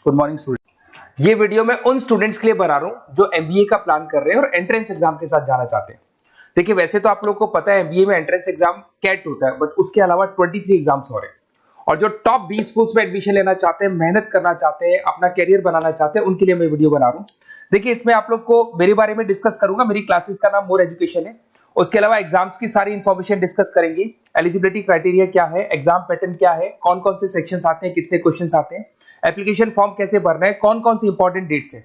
Good morning student. ये video मैं उन स्टूडेंट्स के लिए बना रहा हूं जो एमबीए का प्लान कर रहे हैं और एंट्रेंस एग्जाम के साथ जाना चाहते हैं। देखिए वैसे तो आप लोगों को पता है एमबीए में एंट्रेंस एग्जाम कैट होता है, बट उसके अलावा 23 एग्जाम्स हो रहे हैं और जो टॉप 20 स्कूल्स में एडमिशन लेना चाहते हैं, मेहनत करना चाहते हैं, अपना कैरियर बनाना चाहते हैं, उनके लिए मैं वीडियो बना रहा हूं। देखिए इसमें आप लोग को मेरे बारे में डिस्कस करूंगा। मेरी क्लासेस का नाम मोर एजुकेशन है। उसके अलावा एग्जाम्स की सारी इंफॉर्मेशन डिस्कस करेंगे। एलिजिबिलिटी क्राइटेरिया क्या है, एग्जाम पैटर्न क्या है, कौन कौन से सेक्शंस आते हैं, कितने क्वेश्चंस आते हैं, एप्लीकेशन फॉर्म कैसे भरना है, कौन कौन सी इंपॉर्टेंट डेट्स है,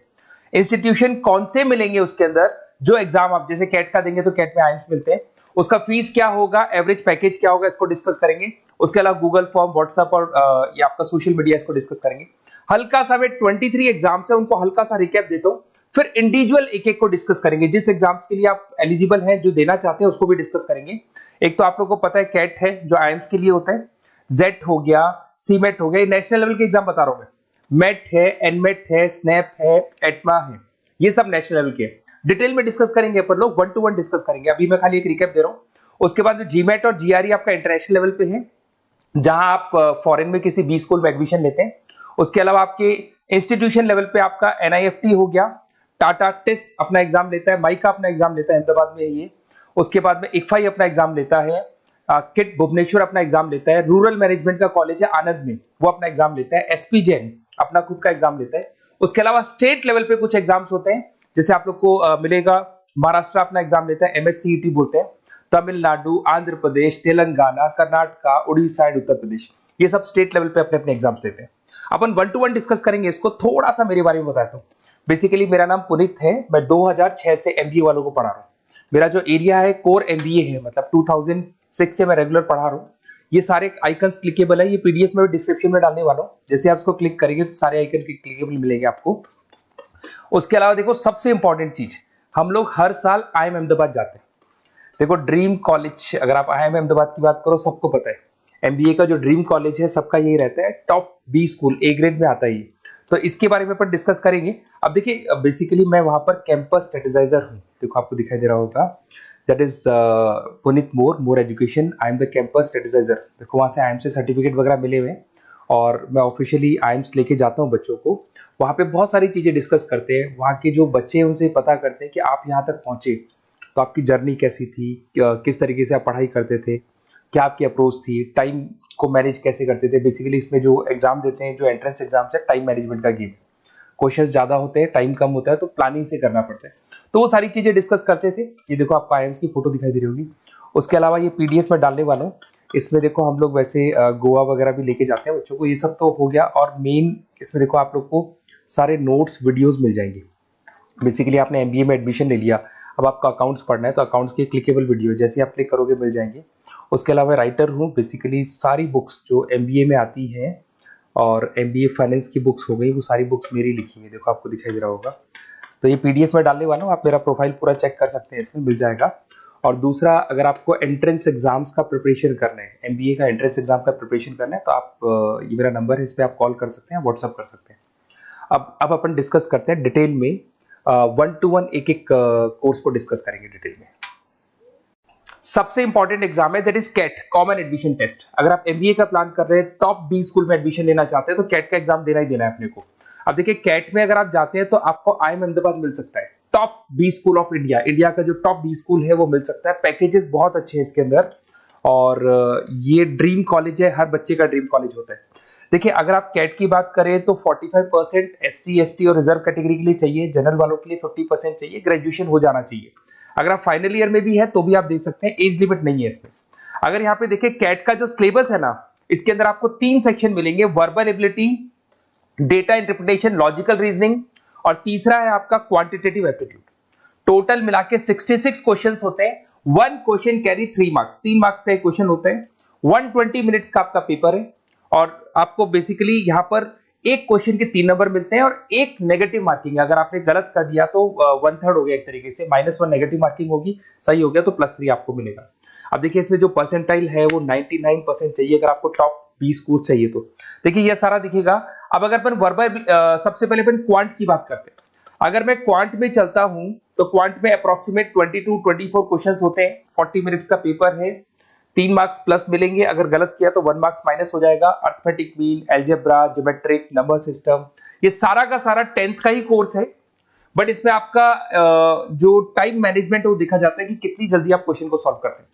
इंस्टीट्यूशन कौन से मिलेंगे उसके अंदर, जो एग्जाम आप जैसे कैट का देंगे तो कैट में आइम्स मिलते हैं, उसका फीस क्या होगा, एवरेज पैकेज क्या होगा, इसको डिस्कस करेंगे। उसके अलावा गूगल फॉर्म, व्हाट्सएप और ये आपका सोशल मीडिया, इसको डिस्कस करेंगे। हल्का सा वे 23 एग्जाम्स है उनको हल्का सा रिकैप देता हूं, फिर इंडिविजुअल एक एक को डिस्कस करेंगे। जिस एग्जाम्स के लिए आप एलिजिबल हैं, जो देना चाहते हैं, उसको भी डिस्कस करेंगे। एक तो आप लोगों को पता है कैट है जो आईएम्स के लिए होता है, जेट हो गया, सीमेट हो गया, नेशनल लेवल के एग्जाम बता रहा हूं मैं। मेट है, एनमेट है, स्नैप है, एटमा है, ये सब नेशनल लेवल के। डिटेल में डिस्कस करेंगे अपन लोग, 1 to 1 डिस्कस करेंगे। अभी मैं खाली एक रिकैप दे रहा हूं। उसके बाद में जीमेट और जीआरई आपका इंटरनेशनल लेवल पे है, जहां आप फॉरेन में किसी बी स्कूल में एडमिशन लेते हैं। उसके अलावा आपके इंस्टीट्यूशन लेवल पे आपका एनआईएफटी हो गया, टाटा टिस अपना एग्जाम लेता है, माइका अपना एग्जाम लेता है, अहमदाबाद में है ये। उसके बाद में इक्फाई अपना एग्जाम लेता है, किट भुवनेश्वर अपना एग्जाम लेता है, रूरल मैनेजमेंट का कॉलेज है आनंद में, वो अपना एग्जाम लेता है, एसपी जैन अपना खुद का एग्जाम लेता है। उसके अलावा स्टेट लेवल पे कुछ एग्जाम्स होते हैं, जैसे आप लोग को मिलेगा महाराष्ट्र अपना एग्जाम लेता है, एमएचसीईटी बोलते हैं, तमिलनाडु, आंध्र प्रदेश, तेलंगाना, कर्नाटका, उड़ीसा एंड उत्तर प्रदेश, ये सब स्टेट लेवल पे अपने अपने एग्जाम्स लेते हैं। अपन 1 to 1 डिस्कस करेंगे। इसको थोड़ा सा मेरे बारे में बताता हूँ। बेसिकली मेरा नाम पुनीत है, मैं 2006 से एमबीए वालों को पढ़ा रहा हूँ। मेरा जो एरिया है कोर एमबीए है, मतलब 2006 से मैं रेगुलर पढ़ा रहा हूँ। ये सारे आइकन्स क्लिकेबल है, ये पीडीएफ में डिस्क्रिप्शन में डालने वाला हूँ। जैसे आप इसको क्लिक करेंगे तो सारे आइकन क्लिकेबल मिलेंगे आपको। उसके अलावा देखो सबसे इंपॉर्टेंट चीज, हम लोग हर साल आईएम अहमदाबाद जाते हैं। देखो ड्रीम कॉलेज, अगर आप आईएम अहमदाबाद की बात करो, सबको पता है एमबीए का जो ड्रीम कॉलेज है सबका यही रहता है, top B school, A grade में आता है ये। तो इसके बारे में अपन डिस्कस करेंगे। अब देखिए बेसिकली मैं वहां पर कैंपस स्ट्रेटेजाइजर हूँ, देखो आपको दिखाई दे रहा होगा, that is Puneet More education, I am the campus strategizer. देखो वहां से आईएम से सर्टिफिकेट वगैरह मिले हुए हैं और मैं ऑफिशियली आईएम्स लेके जाता हूँ बच्चों को। वहां पे बहुत सारी चीजें डिस्कस करते हैं, वहां के जो बच्चे हैं उनसे पता करते हैं कि आप यहाँ तक पहुंचे तो आपकी जर्नी कैसी थी, किस तरीके से आप पढ़ाई करते थे, क्या आपकी अप्रोच थी, टाइम को मैनेज कैसे करते थे। बेसिकली इसमें जो एग्जाम देते हैं, जो एंट्रेंस एग्जाम है, टाइम मैनेजमेंट का गेम, क्वेश्चंस ज्यादा होते हैं, टाइम कम होता है, तो प्लानिंग से करना पड़ता है। तो वो सारी चीजें डिस्कस करते थे। ये देखो आपको आईएम्स की फोटो दिखाई दे रही होगी। उसके अलावा ये पीडीएफ में डालने वाला हूँ। इसमें देखो हम लोग वैसे गोवा वगैरह भी लेके जाते हैं बच्चों को, ये सब तो हो गया। और मेन इसमें देखो आप लोग को सारे नोट्स, वीडियोस मिल जाएंगे। बेसिकली आपने एमबीए में एडमिशन ले लिया, अब आपका अकाउंट्स पढ़ना है तो अकाउंट्स की क्लिकेबल वीडियो जैसे आप क्लिक करोगे मिल जाएंगे। उसके अलावा राइटर हूँ, बेसिकली सारी बुक्स जो एमबीए में आती हैं और एमबीए फाइनेंस की बुक्स हो गई, वो सारी बुक्स मेरी लिखी है, देखो आपको दिखाई दे रहा होगा। तो ये पीडीएफ में डालने वाला हूँ, आप मेरा प्रोफाइल पूरा चेक कर सकते हैं, इसमें मिल जाएगा। और दूसरा, अगर आपको एंट्रेंस एग्जाम्स का प्रिपरेशन करना है, एमबीए का एंट्रेंस एग्जाम का प्रिपरेशन करना है, तो आप ये मेरा नंबर है, इस पर आप कॉल कर सकते हैं, व्हाट्सअप कर सकते हैं। अब अपन डिस्कस करते हैं डिटेल में, 1 to 1 एक एक कोर्स को डिस्कस करेंगे डिटेल में। सबसे इंपॉर्टेंट एग्जाम है that is CAT, common admission test. अगर आप एमबीए का प्लान कर रहे हैं, टॉप बी स्कूल में एडमिशन लेना चाहते हैं, तो कैट का एग्जाम देना ही देना है अपने को। अब देखिए कैट में अगर आप जाते हैं तो आपको आईएम अहमदाबाद मिल सकता है, top B school of India, India का जो टॉप बी स्कूल है वो मिल सकता है। पैकेजेस बहुत अच्छे हैं इसके अंदर और ये ड्रीम कॉलेज है, हर बच्चे का ड्रीम कॉलेज होता है। देखिए अगर आप कैट की बात करें तो 45% एससी एसटी और रिजर्व कैटेगरी के लिए चाहिए, जनरल वालों के लिए 50% चाहिए, ग्रेजुएशन हो जाना चाहिए। अगर आप फाइनल ईयर में भी है तो भी आप दे सकते हैं, एज लिमिट नहीं है इसमें। अगर यहाँ पे देखिए कैट का जो सिलेबस है ना, इसके अंदर आपको 3 सेक्शन मिलेंगे, verbal ability, data interpretation, logical reasoning, और तीसरा है आपका क्वांटिटेटिव एप्टीट्यूड। टोटल मिला के 66 क्वेश्चंस होते हैं। 1 क्वेश्चन कैरी 3 मार्क्स, 3 मार्क्स का एक क्वेश्चन होता है। 120 मिनट्स का आपका पेपर है और आपको बेसिकली यहाँ पर एक क्वेश्चन के 3 नंबर मिलते हैं और एक नेगेटिव मार्किंग। अगर आपने गलत कर दिया तो 1/3 हो गया एक तरीके से, -1 नेगेटिव मार्किंग होगी, सही हो गया तो +3 आपको मिलेगा। अब देखिए इसमें जो परसेंटाइल है वो 99% चाहिए अगर आपको टॉप 20 स्कोर चाहिए तो। देखिए ये सारा दिखेगा। अब अगर अपन वर्बल, सबसे पहले अपन क्वांट की बात करते हैं। अगर मैं क्वांट में चलता हूं तो क्वांट में अप्रोक्सीमेट 22-24 क्वेश्चंस होते हैं, 40 मिनट्स का पेपर है, 3 मार्क्स प्लस मिलेंगे, अगर गलत किया तो 1 मार्क्स माइनस हो जाएगा। Arithmetic mean, algebra, geometric, number system, ये सारा का सारा 10th का ही कोर्स है, बट इसमें आपका जो टाइम मैनेजमेंट है वो देखा जाता है कि कितनी जल्दी आप क्वेश्चन को सॉल्व करते हैं।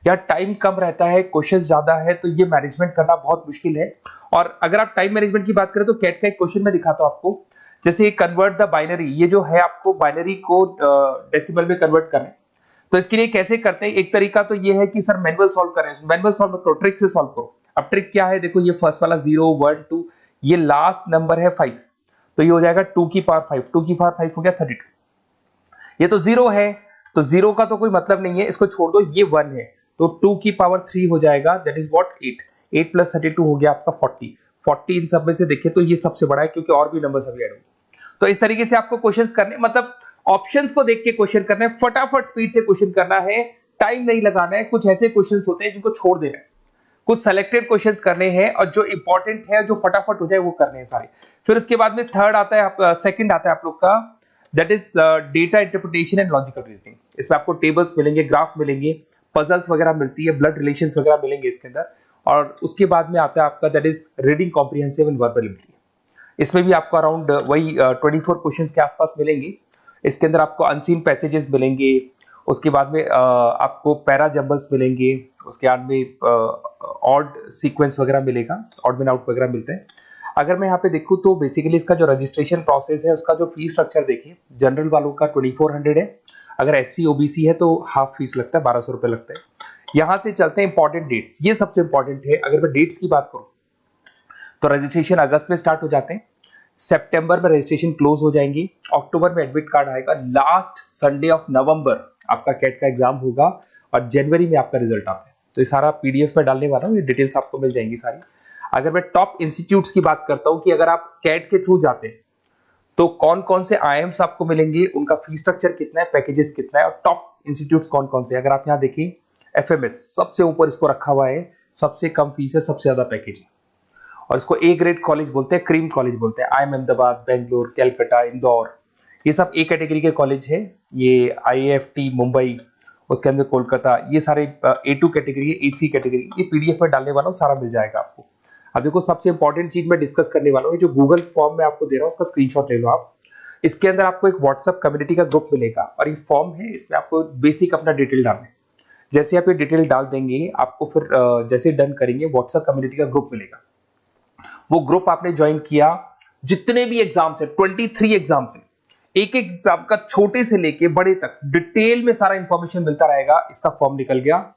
या टाइम कम रहता है, क्वेश्चन ज्यादा है, तो ये मैनेजमेंट करना बहुत मुश्किल है। और अगर आप टाइम मैनेजमेंट की बात करें तो कैट का एक क्वेश्चन मैं दिखाता हूं आपको। जैसे कन्वर्ट द बाइनरी, ये जो है आपको बाइनरी को डेसिमल में कन्वर्ट करना है, तो इसके लिए कैसे करते हैं? एक तरीका तो ये है कि सर मैनुअल सॉल्व करें, मैनुअल सॉल्व करो, ट्रिक से सॉल्व करो। अब ट्रिक क्या है? देखो, ये फर्स्ट वाला 0 1 2, ये लास्ट नंबर है 5, तो ये हो जाएगा 2 की पावर 5, 2 की पावर 5 हो गया 32। ये तो 0 है, तो 0 का तो कोई मतलब नहीं है, इसको छोड़ दो, ये 1 है, तो 2 की पावर 3 हो जाएगा, दैट इज व्हाट 8। 8 प्लस 32 हो गया आपका 40। 40 इन सब में से देखें तो ये सबसे बड़ा है, क्योंकि और भी नंबर्स अभी ऐड होंगे। तो इस तरीके से आपको क्वेश्चंस करने, मतलब ऑप्शंस को देख के क्वेश्चन करना है, फटाफट स्पीड से क्वेश्चन करना है, टाइम नहीं लगाना है। कुछ ऐसे क्वेश्चंस होते हैं जिनको छोड़ देना है, कुछ सेलेक्टेड क्वेश्चंस करने हैं, और जो इंपॉर्टेंट है, जो फटाफट हो जाए, वो करने हैं सारे। फिर उसके बाद में थर्ड आता है, सेकंड आता है आप लोग का, that is data interpretation and logical reasoning. इसमें आपको टेबल्स मिलेंगे, ग्राफ मिलेंगे, पजल्स वगैरह मिलती है, ब्लड रिलेशंस वगैरह मिलेंगे इसके अंदर। और उसके बाद में आता है आपका that is reading comprehensive and verbal ability. इसमें भी आपको अराउंड वही 24 क्वेश्चंस के आसपास मिलेंगे। इसके अंदर आपको अनसीन पैसेजेस मिलेंगे, उसके बाद में आपको पैरा जंबल्स मिलेंगे, उसके बाद में ऑड सीक्वेंस वगैरह मिलेगा, ऑड मैन आउट वगैरह मिलते हैं। अगर मैं यहाँ पे देखूँ तो बेसिकली इसका जो रजिस्ट्रेशन प्रोसेस है, उसका जो फीस स्ट्रक्चर देखिए, जनरल वालों का 2400 है, अगर SC OBC है तो हाफ फीस लगता है, 1200 रुपए लगता है। यहाँ से चलते हैं इंपॉर्टेंट डेट्स, ये सबसे इंपॉर्टेंट है। अगर मैं डेट्स की बात करूँ तो रजिस्ट्रेशन अगस्त में स्टार्ट हो जाते हैं, सितंबर में रजिस्ट्रेशन क्लोज हो जाएंगी, अक्टूबर में एडमिट कार्ड आएगा, लास्ट संडे ऑफ नवंबर आपका कैट का एग्जाम होगा, और जनवरी में आपका रिजल्ट आता है। तो ये सारा PDF में डालने वाला हूँ, ये डिटेल्स आपको मिल जाएंगी सारी। अगर मैं टॉप इंस्टीट्यूट्स की बात करता हूँ कि अगर आप कैट के थ्रू जाते हैं तो कौन कौन से IIMs आपको मिलेंगे, उनका फीस स्ट्रक्चर कितना है, पैकेजेस कितना है, और टॉप इंस्टीट्यूट्स कौन कौन से। अगर आप यहाँ देखिए, FMS सबसे ऊपर इसको रखा हुआ है, सबसे कम फीस है, सबसे ज्यादा पैकेज है, और इसको A ग्रेड कॉलेज बोलते हैं, क्रीम कॉलेज बोलते हैं। IIM अहमदाबाद, बेंगलोर, कैलकाटा, इंदौर, ये सब A कैटेगरी के कॉलेज है। ये IIFT मुंबई, उसके अंदर कोलकाता, ये सारे A2 कैटेगरी, A3 कैटेगरी। ये PDF में डालने वाला हूँ, सारा मिल जाएगा आपको। अब देखो, सबसे इंपॉर्टेंट चीज मैं डिस्कस करने वाला हूँ, जो गूगल फॉर्म में आपको दे रहा हूँ, उसका स्क्रीनशॉट ले लो आप। इसके अंदर आपको एक व्हाट्सएप कम्युनिटी का ग्रुप मिलेगा, और ये फॉर्म है, इसमें आपको बेसिक अपना डिटेल डालना है। जैसे आप ये डिटेल डाल देंगे, आपको फिर जैसे डन करेंगे, व्हाट्सएप कम्युनिटी का ग्रुप मिलेगा। वो ग्रुप आपने ज्वाइन किया, जितने भी एग्जाम्स है, 23 एग्जाम्स है, एक एक एग्जाम का छोटे से लेके बड़े तक डिटेल में सारा इंफॉर्मेशन मिलता रहेगा। इसका फॉर्म निकल गया,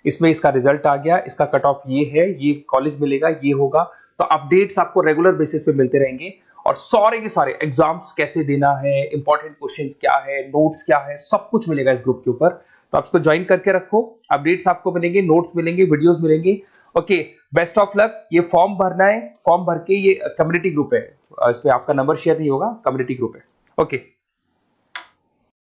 इसमें इसका रिजल्ट आ गया, इसका कट ऑफ ये है, ये कॉलेज मिलेगा, ये होगा। तो अपडेट्स आपको रेगुलर बेसिस पे मिलते रहेंगे, और सारे के सारे एग्जाम्स कैसे देना है, इंपॉर्टेंट क्वेश्चंस क्या है, नोट्स क्या है, सब कुछ मिलेगा इस ग्रुप के ऊपर। तो आप इसको ज्वाइन करके रखो, अपडेट्स आपको मिलेंगे, नोट्स मिलेंगे, वीडियोस मिलेंगे। Okay, best of luck. ये फॉर्म भरना है, फॉर्म भर के, ये कम्युनिटी ग्रुप है, इसमें आपका नंबर शेयर नहीं होगा, कम्युनिटी ग्रुप है। ओके।